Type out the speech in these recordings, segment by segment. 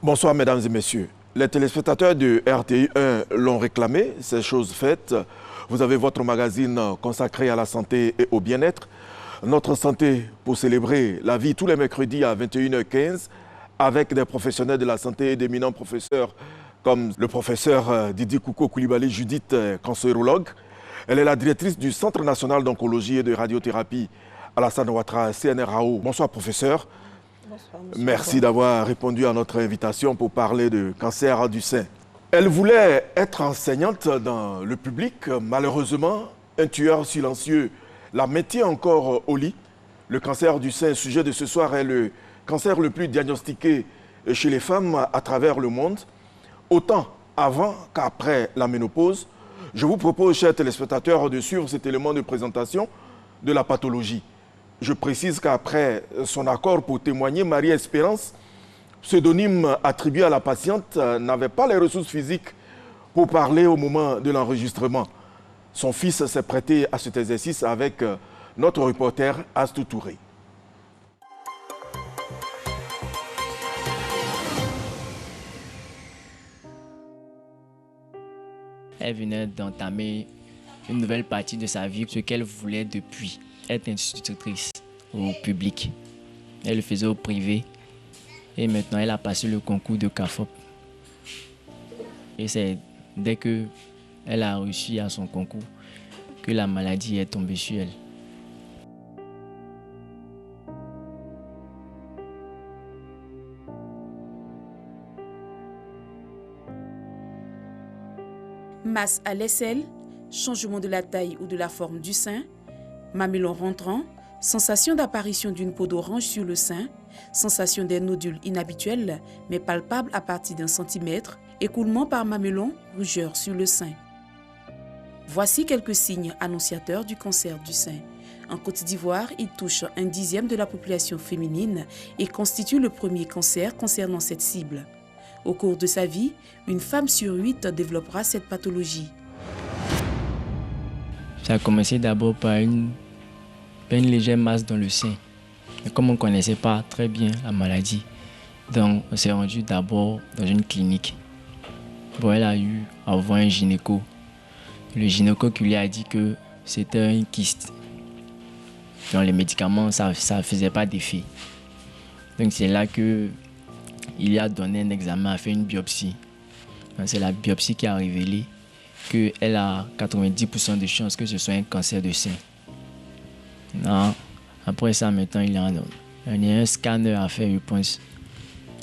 Bonsoir mesdames et messieurs. Les téléspectateurs de RTI 1 l'ont réclamé, c'est chose faite. Vous avez votre magazine consacré à la santé et au bien-être. Notre santé pour célébrer la vie tous les mercredis à 21h15 avec des professionnels de la santé et d'éminents professeurs comme le professeur Didi Kouko Koulibaly Judith, cancérologue. Elle est la directrice du Centre national d'oncologie et de radiothérapie Alassane Ouattara, CNRAO. Bonsoir professeur. Bonsoir, merci d'avoir répondu à notre invitation pour parler de cancer du sein. Elle voulait être enseignante dans le public. Malheureusement, un tueur silencieux la mettait encore au lit. Le cancer du sein, sujet de ce soir, est le cancer le plus diagnostiqué chez les femmes à travers le monde, autant avant qu'après la ménopause. Je vous propose, chers téléspectateurs, de suivre cet élément de présentation de la pathologie. Je précise qu'après son accord pour témoigner, Marie-Espérance, pseudonyme attribué à la patiente, n'avait pas les ressources physiques pour parler au moment de l'enregistrement. Son fils s'est prêté à cet exercice avec notre reporter Astou Touré. Elle venait d'entamer une nouvelle partie de sa vie, ce qu'elle voulait depuis, être institutrice au public. Elle le faisait au privé et maintenant elle a passé le concours de CAFOP. Et c'est dès qu'elle a réussi à son concours que la maladie est tombée sur elle. Masse à l'aisselle, changement de la taille ou de la forme du sein, mamelon rentrant, sensation d'apparition d'une peau d'orange sur le sein, sensation des nodules inhabituels mais palpables à partir d'1 centimètre, écoulement par mamelon, rougeur sur le sein. Voici quelques signes annonciateurs du cancer du sein. En Côte d'Ivoire, il touche 1/10 de la population féminine et constitue le premier cancer concernant cette cible. Au cours de sa vie, une femme sur 8 développera cette pathologie. Ça a commencé d'abord par une légère masse dans le sein. Et comme on ne connaissait pas très bien la maladie, donc on s'est rendu d'abord dans une clinique. Bon, elle a eu à voir un gynéco. Le gynéco qui lui a dit que c'était une kyste. Donc les médicaments, ça ne faisait pas d'effet. Donc c'est là qu'il lui a donné un examen, a fait une biopsie. C'est la biopsie qui a révélé qu'elle a 90% de chances que ce soit un cancer de sein. Non. Après ça, maintenant, il y a un scanner à faire, je pense.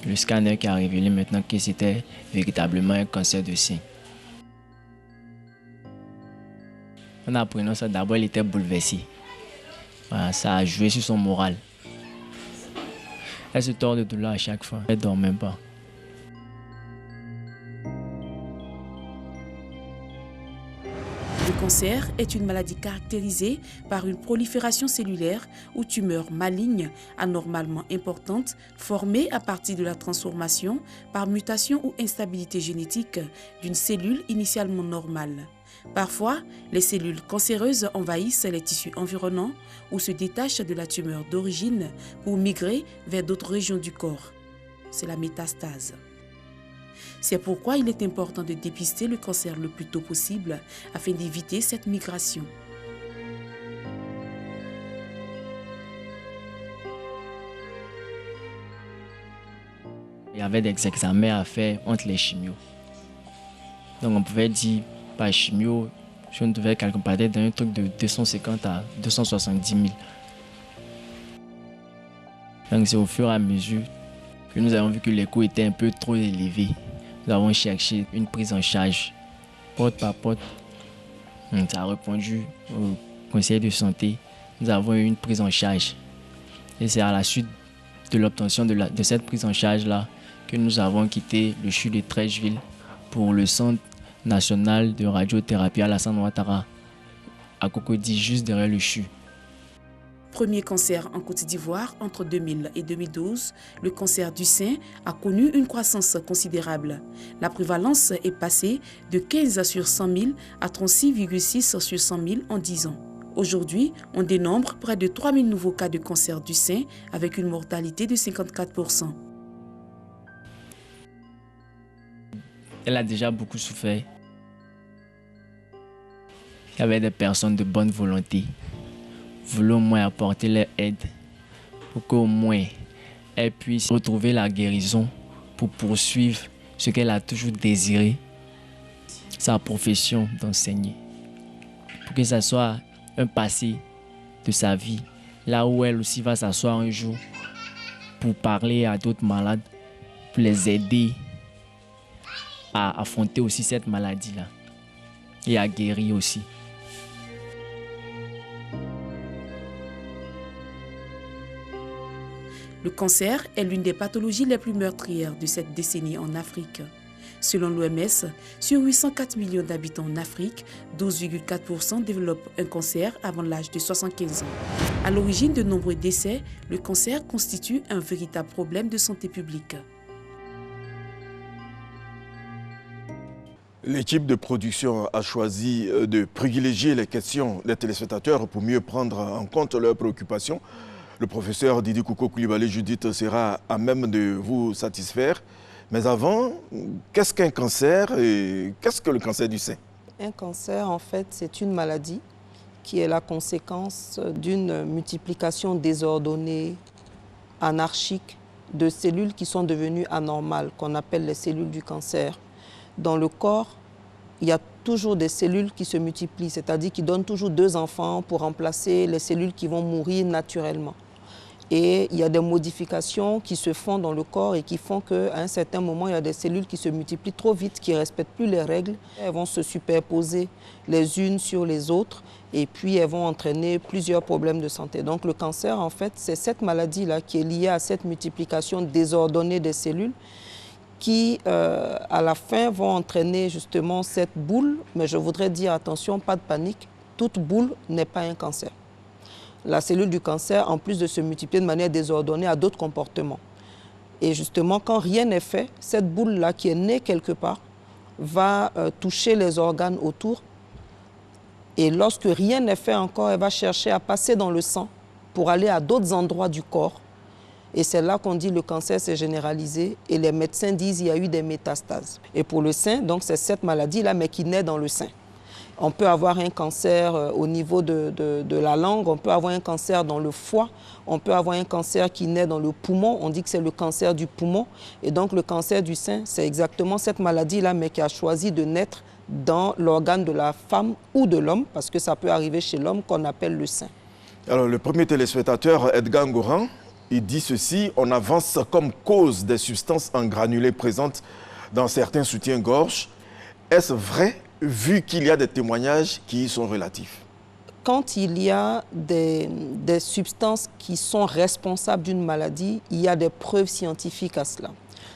Le scanner qui a révélé maintenant que c'était véritablement un cancer de sein. En apprenant ça, d'abord, elle était bouleversée. Voilà, ça a joué sur son moral. Elle se tord de douleur à chaque fois. Elle ne dort même pas. Le cancer est une maladie caractérisée par une prolifération cellulaire ou tumeur maligne anormalement importante formée à partir de la transformation par mutation ou instabilité génétique d'une cellule initialement normale. Parfois, les cellules cancéreuses envahissent les tissus environnants ou se détachent de la tumeur d'origine pour migrer vers d'autres régions du corps. C'est la métastase. C'est pourquoi il est important de dépister le cancer le plus tôt possible afin d'éviter cette migration. Il y avait des examens à faire entre les chimios. Donc on pouvait dire par chimio, si on devait calculer dans un truc de 250 à 270 000. Donc c'est au fur et à mesure que nous avons vu que les coûts étaient un peu trop élevés. Nous avons cherché une prise en charge, porte par porte. Ça a répondu au conseil de santé. Nous avons eu une prise en charge. Et c'est à la suite de l'obtention de cette prise en charge-là que nous avons quitté le CHU de Trècheville pour le Centre national de radiothérapie Alassane Ouattara, à Cocody, juste derrière le CHU. Premier cancer en Côte d'Ivoire entre 2000 et 2012, le cancer du sein a connu une croissance considérable. La prévalence est passée de 15 sur 100 000 à 36,6 sur 100 000 en 10 ans. Aujourd'hui, on dénombre près de 3000 nouveaux cas de cancer du sein avec une mortalité de 54%. Elle a déjà beaucoup souffert. Il y avait des personnes de bonne volonté, voulaient au moins apporter leur aide pour qu'au moins elle puisse retrouver la guérison pour poursuivre ce qu'elle a toujours désiré, sa profession d'enseigner. Pour que ça soit un passé de sa vie, là où elle aussi va s'asseoir un jour pour parler à d'autres malades, pour les aider à affronter aussi cette maladie-là et à guérir aussi. Le cancer est l'une des pathologies les plus meurtrières de cette décennie en Afrique. Selon l'OMS, sur 804 millions d'habitants en Afrique, 12,4% développent un cancer avant l'âge de 75 ans. À l'origine de nombreux décès, le cancer constitue un véritable problème de santé publique. L'équipe de production a choisi de privilégier les questions des téléspectateurs pour mieux prendre en compte leurs préoccupations. Le professeur Didi Koukou Koulibaly Judith sera à même de vous satisfaire. Mais avant, qu'est-ce qu'un cancer et qu'est-ce que le cancer du sein? Un cancer, en fait, c'est une maladie qui est la conséquence d'une multiplication désordonnée, anarchique, de cellules qui sont devenues anormales, qu'on appelle les cellules du cancer. Dans le corps, il y a toujours des cellules qui se multiplient, c'est-à-dire qui donnent toujours 2 enfants pour remplacer les cellules qui vont mourir naturellement. Et il y a des modifications qui se font dans le corps et qui font qu'à un certain moment, il y a des cellules qui se multiplient trop vite, qui ne respectent plus les règles. Elles vont se superposer les unes sur les autres et puis elles vont entraîner plusieurs problèmes de santé. Donc le cancer, en fait, c'est cette maladie-là qui est liée à cette multiplication désordonnée des cellules qui, à la fin, vont entraîner justement cette boule. Mais je voudrais dire, attention, pas de panique, toute boule n'est pas un cancer. La cellule du cancer, en plus de se multiplier de manière désordonnée, a d'autres comportements. Et justement, quand rien n'est fait, cette boule-là qui est née quelque part va toucher les organes autour. Et lorsque rien n'est fait encore, elle va chercher à passer dans le sang pour aller à d'autres endroits du corps. Et c'est là qu'on dit le cancer s'est généralisé et les médecins disent qu'il y a eu des métastases. Et pour le sein, donc c'est cette maladie-là, mais qui naît dans le sein. On peut avoir un cancer au niveau de la langue, on peut avoir un cancer dans le foie, on peut avoir un cancer qui naît dans le poumon, on dit que c'est le cancer du poumon. Et donc le cancer du sein, c'est exactement cette maladie-là, mais qui a choisi de naître dans l'organe de la femme ou de l'homme, parce que ça peut arriver chez l'homme, qu'on appelle le sein. Alors le premier téléspectateur, Edgar Ngoran, il dit ceci: on avance comme cause des substances en granulés présentes dans certains soutiens-gorge. Est-ce vrai, vu qu'il y a des témoignages qui y sont relatifs? Quand il y a des substances qui sont responsables d'une maladie, il y a des preuves scientifiques à cela.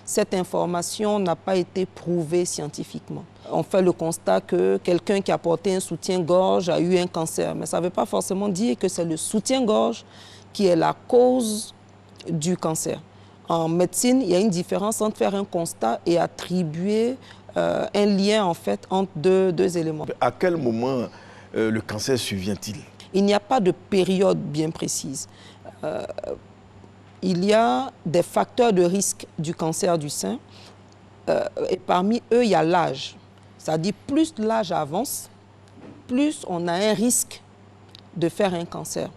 Cette information n'a pas été prouvée scientifiquement. On fait le constat que quelqu'un qui a porté un soutien-gorge a eu un cancer, mais ça ne veut pas forcément dire que c'est le soutien-gorge qui est la cause du cancer. En médecine, il y a une différence entre faire un constat et attribuer un lien en fait entre deux éléments. À quel moment le cancer survient-il? Il n'y a pas de période bien précise. Il y a des facteurs de risque du cancer du sein et parmi eux, il y a l'âge. C'est-à-dire plus l'âge avance, plus on a un risque de faire un cancer.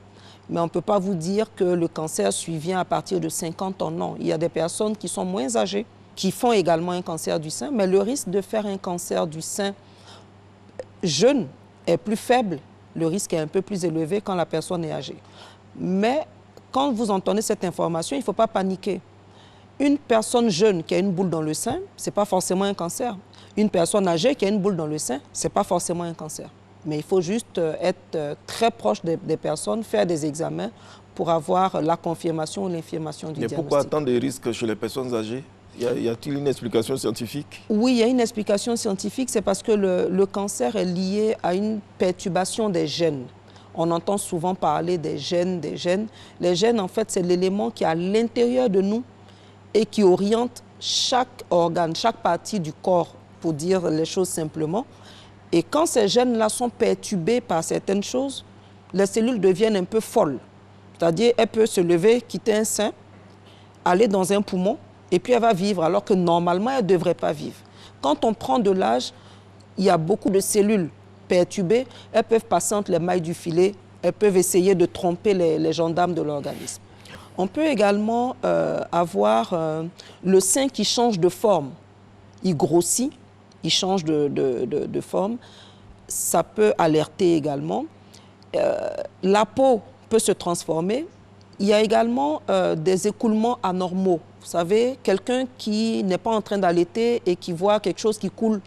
Mais on ne peut pas vous dire que le cancer survient à partir de 50 ans. Non, il y a des personnes qui sont moins âgées, qui font également un cancer du sein, mais le risque de faire un cancer du sein jeune est plus faible. Le risque est un peu plus élevé quand la personne est âgée. Mais quand vous entendez cette information, il ne faut pas paniquer. Une personne jeune qui a une boule dans le sein, ce n'est pas forcément un cancer. Une personne âgée qui a une boule dans le sein, ce n'est pas forcément un cancer. Mais il faut juste être très proche des personnes, faire des examens pour avoir la confirmation ou l'infirmation du diagnostic. Mais pourquoi tant de risques chez les personnes âgées? Y a-t-il une explication scientifique? Oui, il y a une explication scientifique. C'est parce que le cancer est lié à une perturbation des gènes. On entend souvent parler des gènes, des gènes. Les gènes, en fait, c'est l'élément qui est à l'intérieur de nous et qui oriente chaque organe, chaque partie du corps, pour dire les choses simplement. Et quand ces gènes-là sont perturbés par certaines choses, les cellules deviennent un peu folles. C'est-à-dire, elle peut se lever, quitter un sein, aller dans un poumon, et puis elle va vivre, alors que normalement, elle ne devrait pas vivre. Quand on prend de l'âge, il y a beaucoup de cellules perturbées. Elles peuvent passer entre les mailles du filet. Elles peuvent essayer de tromper les gendarmes de l'organisme. On peut également avoir le sein qui change de forme. Il grossit, il change de forme. Ça peut alerter également. La peau peut se transformer. Il y a également des écoulements anormaux. Vous savez, quelqu'un qui n'est pas en train d'allaiter et qui voit quelque chose qui coule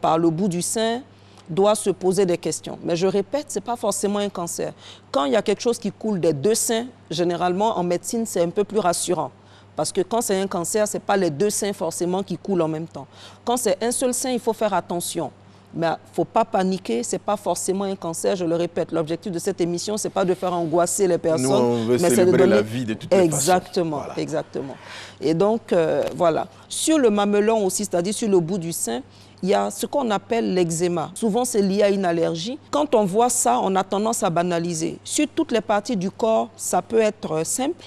par le bout du sein doit se poser des questions. Mais je répète, ce n'est pas forcément un cancer. Quand il y a quelque chose qui coule des deux seins, généralement en médecine, c'est un peu plus rassurant. Parce que quand c'est un cancer, ce n'est pas les deux seins forcément qui coulent en même temps. Quand c'est un seul sein, il faut faire attention. Mais il ne faut pas paniquer, ce n'est pas forcément un cancer, je le répète. L'objectif de cette émission, ce n'est pas de faire angoisser les personnes. Nous, on veut mais célébrer de donner... la vie de toutes les façons. Exactement, voilà. Exactement. Et donc, voilà. Sur le mamelon aussi, c'est-à-dire sur le bout du sein, il y a ce qu'on appelle l'eczéma. Souvent, c'est lié à une allergie. Quand on voit ça, on a tendance à banaliser. Sur toutes les parties du corps, ça peut être simple.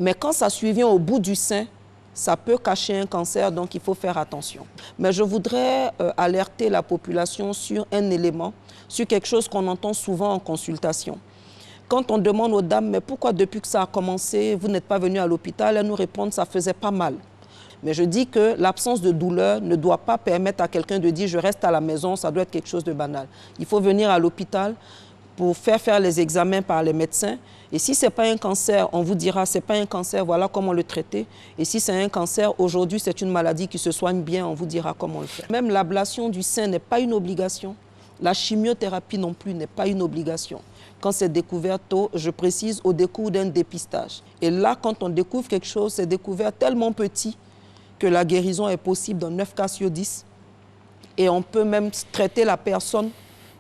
Mais quand ça survient au bout du sein, ça peut cacher un cancer, donc il faut faire attention. Mais je voudrais alerter la population sur un élément, sur quelque chose qu'on entend souvent en consultation. Quand on demande aux dames, mais pourquoi depuis que ça a commencé, vous n'êtes pas venu à l'hôpital, elles nous répondent, ça faisait pas mal. Mais je dis que l'absence de douleur ne doit pas permettre à quelqu'un de dire, je reste à la maison, ça doit être quelque chose de banal. Il faut venir à l'hôpital pour faire les examens par les médecins. Et si ce n'est pas un cancer, on vous dira, ce n'est pas un cancer, voilà comment le traiter. Et si c'est un cancer, aujourd'hui, c'est une maladie qui se soigne bien, on vous dira comment le faire. Même l'ablation du sein n'est pas une obligation. La chimiothérapie non plus n'est pas une obligation. Quand c'est découvert tôt, je précise, au décours d'un dépistage. Et là, quand on découvre quelque chose, c'est découvert tellement petit que la guérison est possible dans 9 cas sur 10. Et on peut même traiter la personne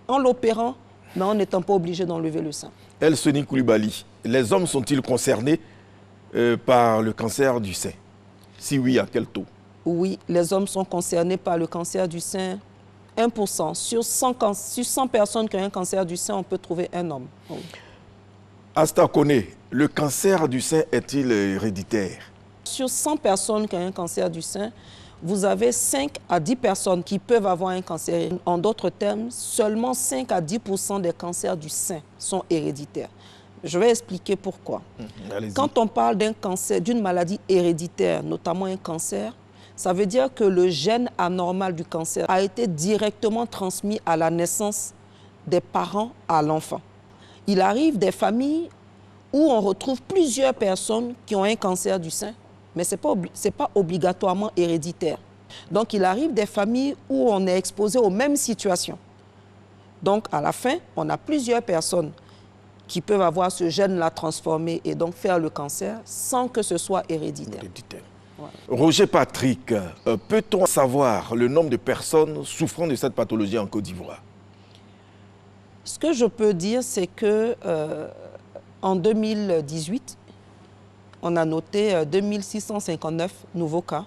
en l'opérant, mais en n'étant pas obligé d'enlever le sein. Elseni Koulibaly, les hommes sont-ils concernés par le cancer du sein? Si oui, à quel taux? Oui, les hommes sont concernés par le cancer du sein. 1%. Sur 100 personnes qui ont un cancer du sein, on peut trouver un homme. Oui. Asta Kone, le cancer du sein est-il héréditaire? Sur 100 personnes qui ont un cancer du sein, vous avez 5 à 10 personnes qui peuvent avoir un cancer. En d'autres termes, seulement 5 à 10% des cancers du sein sont héréditaires. Je vais expliquer pourquoi. Quand on parle d'un cancer, d'une maladie héréditaire, notamment un cancer, ça veut dire que le gène anormal du cancer a été directement transmis à la naissance des parents à l'enfant. Il arrive des familles où on retrouve plusieurs personnes qui ont un cancer du sein, mais ce n'est pas obligatoirement héréditaire. Donc, il arrive des familles où on est exposé aux mêmes situations. Donc, à la fin, on a plusieurs personnes qui peuvent avoir ce gène-là transformé et donc faire le cancer sans que ce soit héréditaire. Voilà. Roger Patrick, peut-on savoir le nombre de personnes souffrant de cette pathologie en Côte d'Ivoire? Ce que je peux dire, c'est que en 2018, on a noté 2659 nouveaux cas.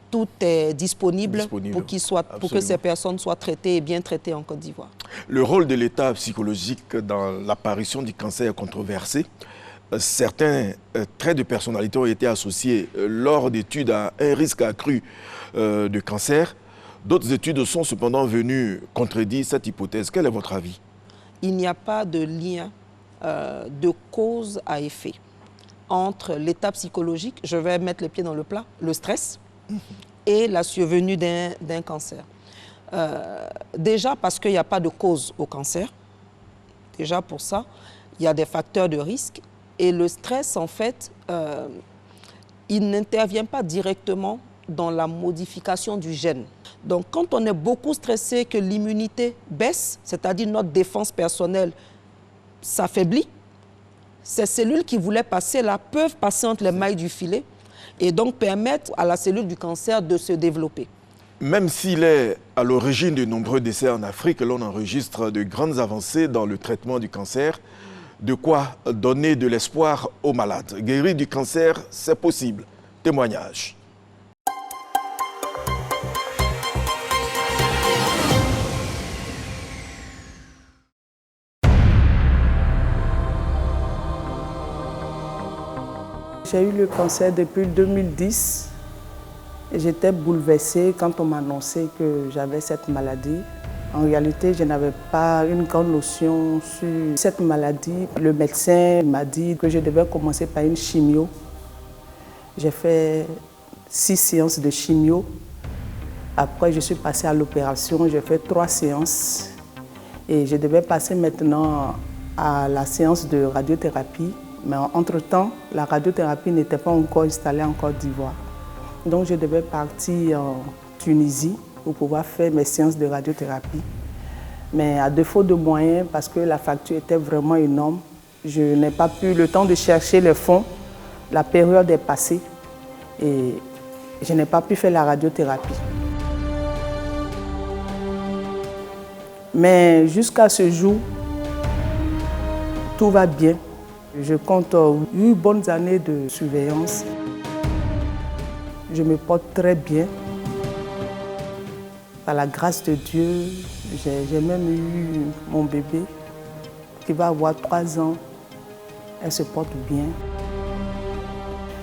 Tout est disponible. Pour que ces personnes soient traitées et bien traitées en Côte d'Ivoire. Le rôle de l'État psychologique dans l'apparition du cancer est controversé. Certains traits de personnalité ont été associés lors d'études à un risque accru de cancer. D'autres études sont cependant venues contredire cette hypothèse. Quel est votre avis? Il n'y a pas de lien de cause à effet entre l'état psychologique, je vais mettre les pieds dans le plat, le stress, et la survenue d'un cancer. Déjà parce qu'il n'y a pas de cause au cancer. Déjà pour ça, il y a des facteurs de risque. Et le stress, en fait, il n'intervient pas directement dans la modification du gène. Donc, quand on est beaucoup stressé, que l'immunité baisse, c'est-à-dire notre défense personnelle s'affaiblit, ces cellules qui voulaient passer là peuvent passer entre les mailles du filet et donc permettre à la cellule du cancer de se développer. Même s'il est à l'origine de nombreux décès en Afrique, l'on enregistre de grandes avancées dans le traitement du cancer. De quoi donner de l'espoir aux malades. Guérir du cancer, c'est possible. Témoignage. J'ai eu le cancer depuis 2010 J'étais bouleversée quand on m'annonçait que j'avais cette maladie. En réalité, je n'avais pas une grande notion sur cette maladie. Le médecin m'a dit que je devais commencer par une chimio. J'ai fait 6 séances de chimio. Après, je suis passée à l'opération. J'ai fait 3 séances. Et je devais passer maintenant à la séance de radiothérapie. Mais entre-temps, la radiothérapie n'était pas encore installée en Côte d'Ivoire. Donc, je devais partir en Tunisie pour pouvoir faire mes séances de radiothérapie. Mais à défaut de moyens, parce que la facture était vraiment énorme, je n'ai pas pu le temps de chercher les fonds. La période est passée et je n'ai pas pu faire la radiothérapie. Mais jusqu'à ce jour, tout va bien. Je compte 8 bonnes années de surveillance. Je me porte très bien. Par la grâce de Dieu, j'ai même eu mon bébé qui va avoir 3 ans. Elle se porte bien.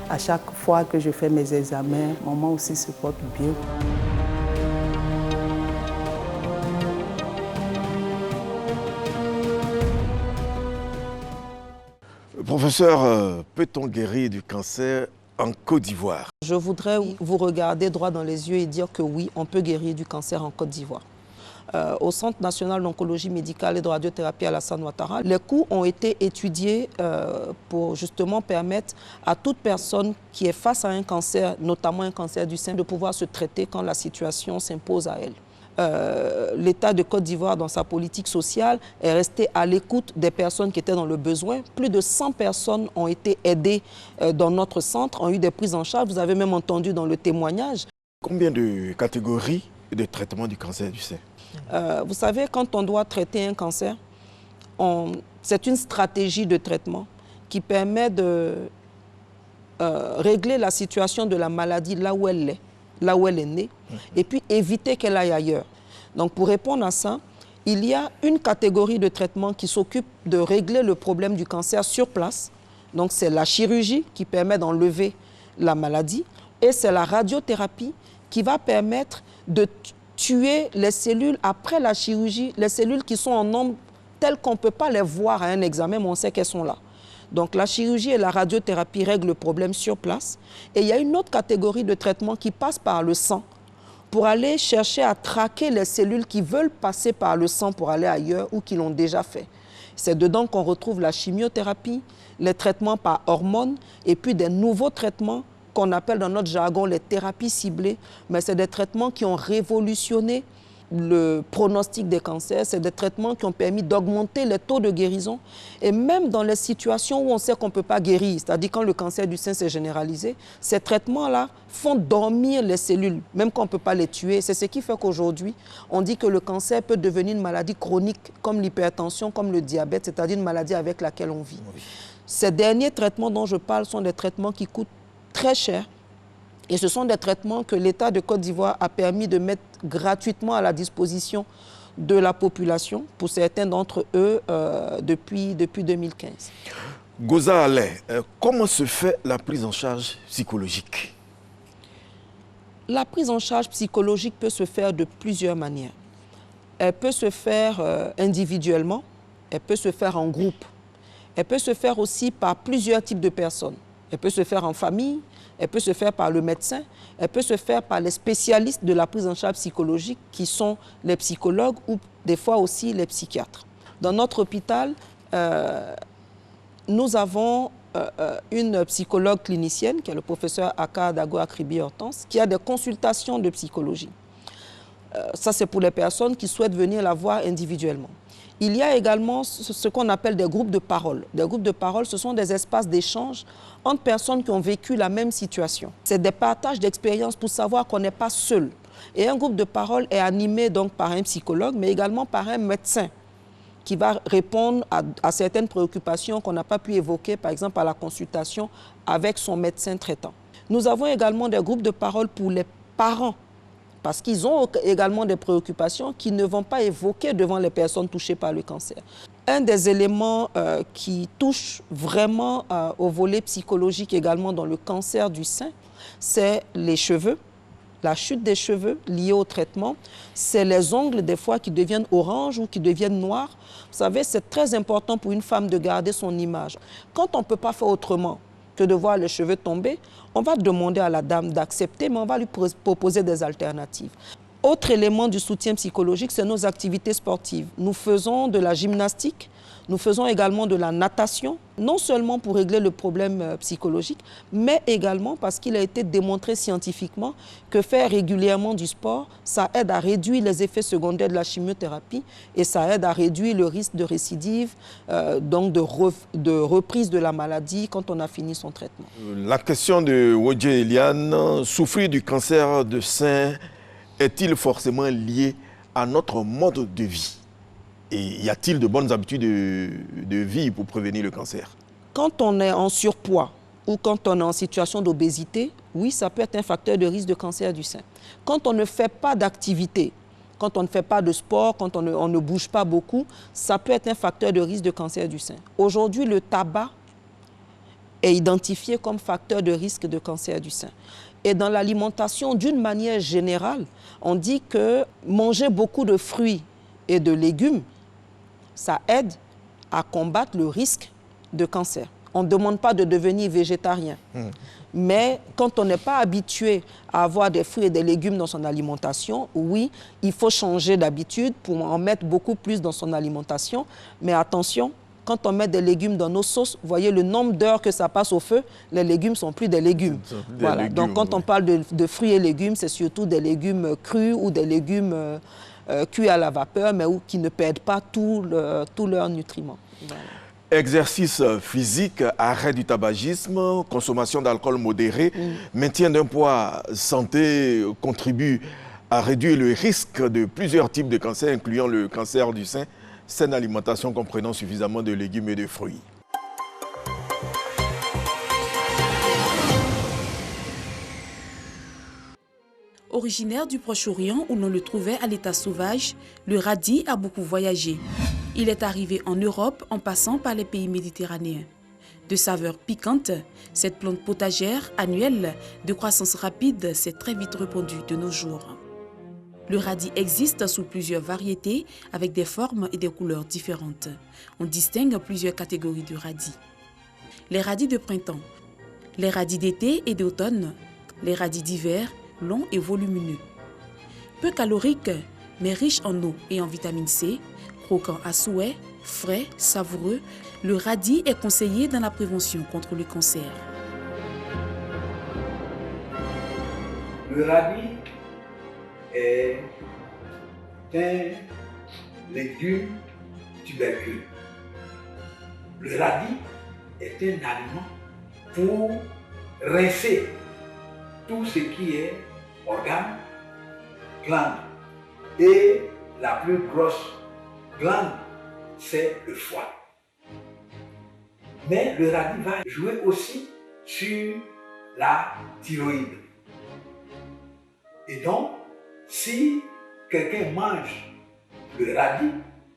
À chaque fois que je fais mes examens, maman aussi se porte bien. Professeur, peut-on guérir du cancer en Côte d'Ivoire? Je voudrais vous regarder droit dans les yeux et dire que oui, on peut guérir du cancer en Côte d'Ivoire. Au Centre national d'oncologie médicale et de radiothérapie Alassane Ouattara, les coûts ont été étudiés pour justement permettre à toute personne qui est face à un cancer, notamment un cancer du sein, de pouvoir se traiter quand la situation s'impose à elle. L'État de Côte d'Ivoire, dans sa politique sociale, est resté à l'écoute des personnes qui étaient dans le besoin. Plus de 100 personnes ont été aidées dans notre centre, ont eu des prises en charge. Vous avez même entendu dans le témoignage. Combien de catégories de traitement du cancer du sein? Vous savez, quand on doit traiter un cancer, c'est une stratégie de traitement qui permet de régler la situation de la maladie là où elle est. Là où elle est née, et puis éviter qu'elle aille ailleurs. Donc pour répondre à ça, il y a une catégorie de traitement qui s'occupe de régler le problème du cancer sur place. Donc c'est la chirurgie qui permet d'enlever la maladie, et c'est la radiothérapie qui va permettre de tuer les cellules après la chirurgie, les cellules qui sont en nombre tel qu'on ne peut pas les voir à un examen, mais on sait qu'elles sont là. Donc la chirurgie et la radiothérapie règlent le problème sur place. Et il y a une autre catégorie de traitement qui passe par le sang pour aller chercher à traquer les cellules qui veulent passer par le sang pour aller ailleurs ou qui l'ont déjà fait. C'est dedans qu'on retrouve la chimiothérapie, les traitements par hormones et puis des nouveaux traitements qu'on appelle dans notre jargon les thérapies ciblées. Mais c'est des traitements qui ont révolutionné le pronostic des cancers, c'est des traitements qui ont permis d'augmenter les taux de guérison. Et même dans les situations où on sait qu'on ne peut pas guérir, c'est-à-dire quand le cancer du sein s'est généralisé, ces traitements-là font dormir les cellules, même quand on ne peut pas les tuer. C'est ce qui fait qu'aujourd'hui, on dit que le cancer peut devenir une maladie chronique, comme l'hypertension, comme le diabète, c'est-à-dire une maladie avec laquelle on vit. Oui. Ces derniers traitements dont je parle sont des traitements qui coûtent très cher. Et ce sont des traitements que l'État de Côte d'Ivoire a permis de mettre gratuitement à la disposition de la population, pour certains d'entre eux, depuis 2015. Goza Alain, comment se fait la prise en charge psychologique? La prise en charge psychologique peut se faire de plusieurs manières. Elle peut se faire individuellement, elle peut se faire en groupe, elle peut se faire aussi par plusieurs types de personnes. Elle peut se faire en famille, elle peut se faire par le médecin, elle peut se faire par les spécialistes de la prise en charge psychologique qui sont les psychologues ou des fois aussi les psychiatres. Dans notre hôpital, nous avons une psychologue clinicienne qui est le professeur Aka Dago Akribi Hortense qui a des consultations de psychologie. Ça, c'est pour les personnes qui souhaitent venir la voir individuellement. Il y a également ce qu'on appelle des groupes de parole. Des groupes de parole, ce sont des espaces d'échange entre personnes qui ont vécu la même situation. C'est des partages d'expériences pour savoir qu'on n'est pas seul. Et un groupe de parole est animé donc par un psychologue, mais également par un médecin qui va répondre à certaines préoccupations qu'on n'a pas pu évoquer, par exemple à la consultation avec son médecin traitant. Nous avons également des groupes de parole pour les parents, parce qu'ils ont également des préoccupations qu'ils ne vont pas évoquer devant les personnes touchées par le cancer. Un des éléments qui touche vraiment au volet psychologique également dans le cancer du sein, c'est les cheveux, la chute des cheveux liée au traitement, c'est les ongles des fois qui deviennent orange ou qui deviennent noirs. Vous savez, c'est très important pour une femme de garder son image. Quand on ne peut pas faire autrement que de voir les cheveux tomber, on va demander à la dame d'accepter, mais on va lui proposer des alternatives. Autre élément du soutien psychologique, c'est nos activités sportives. Nous faisons de la gymnastique, nous faisons également de la natation, non seulement pour régler le problème psychologique, mais également parce qu'il a été démontré scientifiquement que faire régulièrement du sport, ça aide à réduire les effets secondaires de la chimiothérapie et ça aide à réduire le risque de récidive, donc de reprise de la maladie quand on a fini son traitement. La question de Wodje Eliane, souffrir du cancer de sein est-il forcément lié à notre mode de vie? Et y a-t-il de bonnes habitudes de vie pour prévenir le cancer? Quand on est en surpoids ou quand on est en situation d'obésité, oui, ça peut être un facteur de risque de cancer du sein. Quand on ne fait pas d'activité, quand on ne fait pas de sport, quand on ne bouge pas beaucoup, ça peut être un facteur de risque de cancer du sein. Aujourd'hui, le tabac est identifié comme facteur de risque de cancer du sein. Et dans l'alimentation, d'une manière générale, on dit que manger beaucoup de fruits et de légumes, ça aide à combattre le risque de cancer. On ne demande pas de devenir végétarien. Mais quand on n'est pas habitué à avoir des fruits et des légumes dans son alimentation, oui, il faut changer d'habitude pour en mettre beaucoup plus dans son alimentation. Mais attention, quand on met des légumes dans nos sauces, vous voyez le nombre d'heures que ça passe au feu, les légumes ne sont plus des légumes. Voilà. Légumes, donc quand on parle de fruits et légumes, c'est surtout des légumes crus ou des légumes cuits à la vapeur, mais qui ne perdent pas tous leurs nutriments. Voilà. Exercice physique, arrêt du tabagisme, consommation d'alcool modéré, maintien d'un poids santé contribue à réduire le risque de plusieurs types de cancers, incluant le cancer du sein. Saine alimentation comprenant suffisamment de légumes et de fruits. Originaire du Proche-Orient où l'on le trouvait à l'état sauvage, le radis a beaucoup voyagé. Il est arrivé en Europe en passant par les pays méditerranéens. De saveur piquante, cette plante potagère annuelle de croissance rapide s'est très vite répandue de nos jours. Le radis existe sous plusieurs variétés avec des formes et des couleurs différentes. On distingue plusieurs catégories de radis. Les radis de printemps, les radis d'été et d'automne, les radis d'hiver, longs et volumineux. Peu calorique, mais riche en eau et en vitamine C, croquant à souhait, frais, savoureux, le radis est conseillé dans la prévention contre le cancer. Le radis est un légume tuberculeux. Le radis est un aliment pour rincer tout ce qui est organes, glandes. Et la plus grosse glande, c'est le foie. Mais le radis va jouer aussi sur la thyroïde. Et donc, si quelqu'un mange le radis,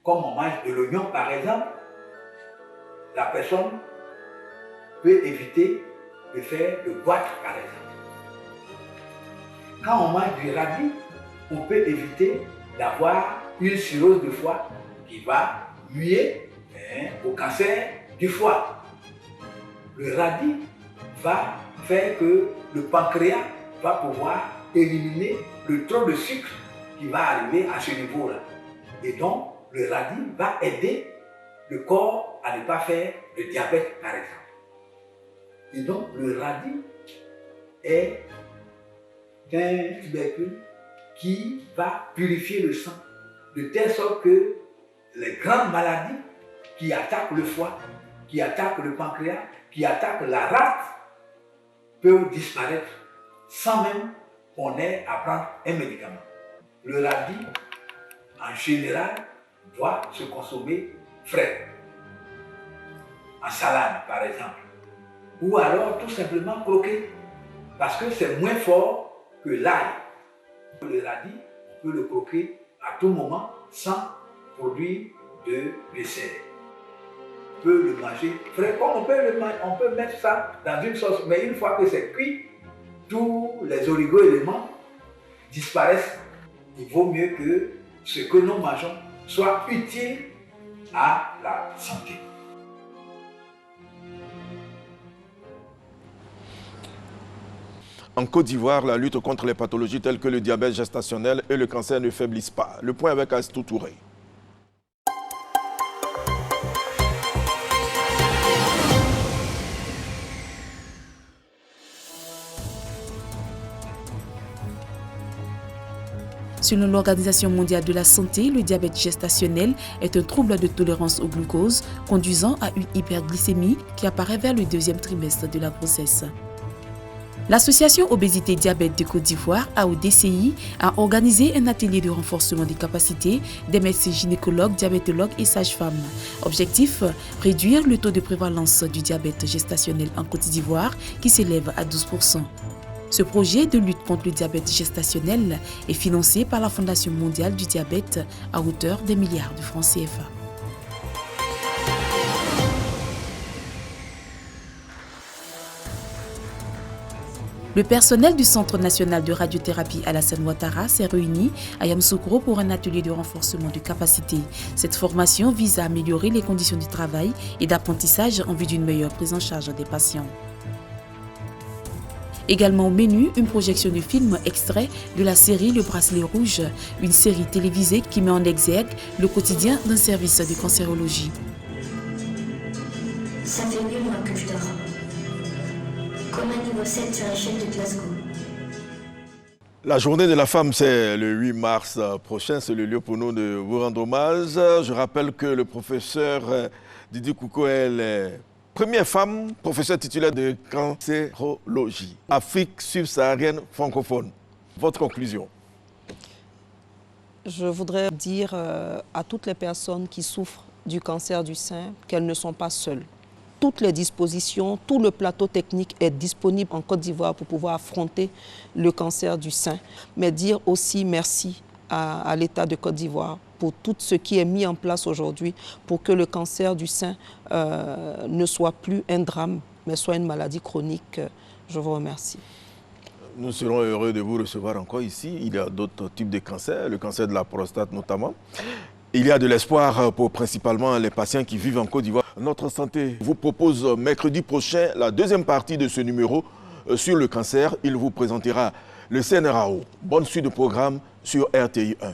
comme on mange de l'oignon par exemple, la personne peut éviter de faire le goitre par exemple. Quand on mange du radis, on peut éviter d'avoir une cirrhose de foie qui va nuire au cancer du foie. Le radis va faire que le pancréas va pouvoir éliminer le trop de sucre qui va arriver à ce niveau-là. Et donc, le radis va aider le corps à ne pas faire de diabète, par exemple. Et donc, le radis est un tubercule qui va purifier le sang, de telle sorte que les grandes maladies qui attaquent le foie, qui attaquent le pancréas, qui attaquent la rate, peuvent disparaître sans même qu'on ait à prendre un médicament. Le radis, en général, doit se consommer frais, en salade par exemple, ou alors tout simplement croquer, parce que c'est moins fort que l'ail. Le radis, on peut le croquer à tout moment sans produire de décès. On peut le manger frais, comme on peut mettre ça dans une sauce, mais une fois que c'est cuit, tous les oligo-éléments disparaissent, il vaut mieux que ce que nous mangeons soit utile à la santé. En Côte d'Ivoire, la lutte contre les pathologies telles que le diabète gestationnel et le cancer ne faiblissent pas. Le point avec Astou Touré. Selon l'Organisation mondiale de la santé, le diabète gestationnel est un trouble de tolérance au glucose conduisant à une hyperglycémie qui apparaît vers le deuxième trimestre de la grossesse. L'Association Obésité-Diabète de Côte d'Ivoire, AODCI, a organisé un atelier de renforcement des capacités des médecins gynécologues, diabétologues et sages-femmes. Objectif, réduire le taux de prévalence du diabète gestationnel en Côte d'Ivoire qui s'élève à 12%. Ce projet de lutte contre le diabète gestationnel est financé par la Fondation mondiale du diabète à hauteur de milliards de francs CFA. Le personnel du Centre national de radiothérapie Alassane Ouattara s'est réuni à Yamoussoukro pour un atelier de renforcement de capacité. Cette formation vise à améliorer les conditions du travail et d'apprentissage en vue d'une meilleure prise en charge des patients. Également au menu, une projection de film extrait de la série Le Bracelet Rouge, une série télévisée qui met en exergue le quotidien d'un service de cancérologie. Ça fait 8 mois que je dors. Comme un niveau 7 sur l'échelle de Glasgow. La journée de la femme, c'est le 8 mars prochain. C'est le lieu pour nous de vous rendre hommage. Je rappelle que le professeur Didi Koukou est la première femme professeure titulaire de cancérologie, Afrique subsaharienne francophone. Votre conclusion? Je voudrais dire à toutes les personnes qui souffrent du cancer du sein qu'elles ne sont pas seules. Toutes les dispositions, tout le plateau technique est disponible en Côte d'Ivoire pour pouvoir affronter le cancer du sein. Mais dire aussi merci à l'État de Côte d'Ivoire pour tout ce qui est mis en place aujourd'hui pour que le cancer du sein ne soit plus un drame, mais soit une maladie chronique. Je vous remercie. Nous serons heureux de vous recevoir encore ici. Il y a d'autres types de cancers, le cancer de la prostate notamment. Il y a de l'espoir pour principalement les patients qui vivent en Côte d'Ivoire. Notre Santé vous propose mercredi prochain la deuxième partie de ce numéro sur le cancer. Il vous présentera le CNRAO. Bonne suite de programme sur RTI 1.